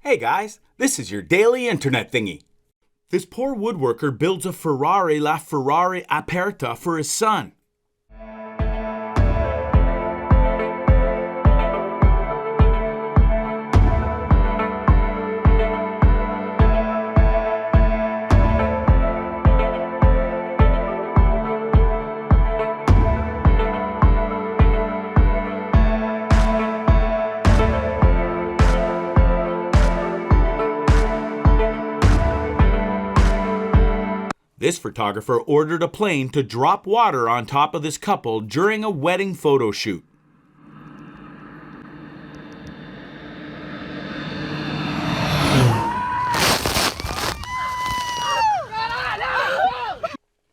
Hey guys, this is your daily internet thingy. This poor woodworker builds a Ferrari Laferrari Aperta for his son. This photographer ordered a plane to drop water on top of this couple during a wedding photo shoot.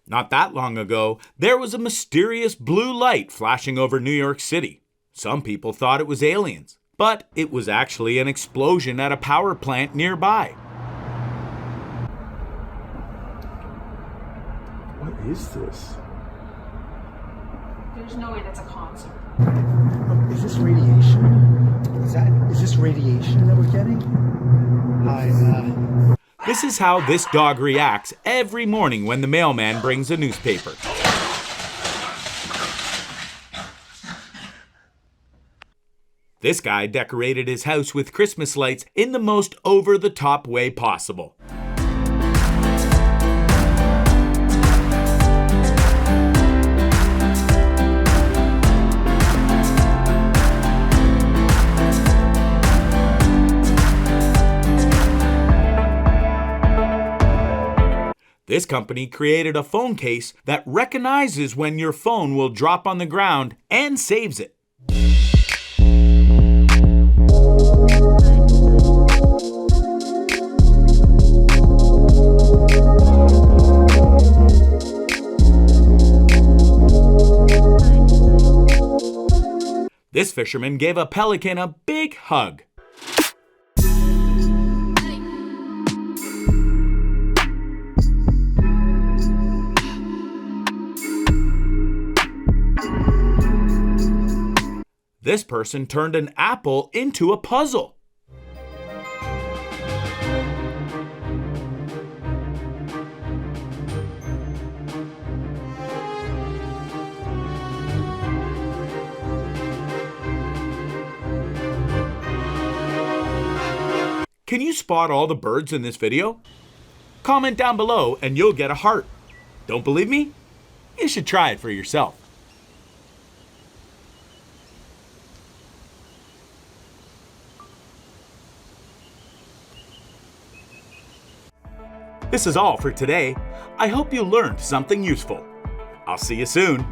Not that long ago, there was a mysterious blue light flashing over New York City. Some people thought it was aliens, but it was actually an explosion at a power plant nearby. What is this? There's no way that's a concert. Is this radiation? Is this radiation that we're getting? This is how this dog reacts every morning when the mailman brings a newspaper. This guy decorated his house with Christmas lights in the most over-the-top way possible. This company created a phone case that recognizes when your phone will drop on the ground and saves it. This fisherman gave a pelican a big hug. This person turned an apple into a puzzle. Can you spot all the birds in this video? Comment down below and you'll get a heart. Don't believe me? You should try it for yourself. This is all for today. I hope you learned something useful. I'll see you soon.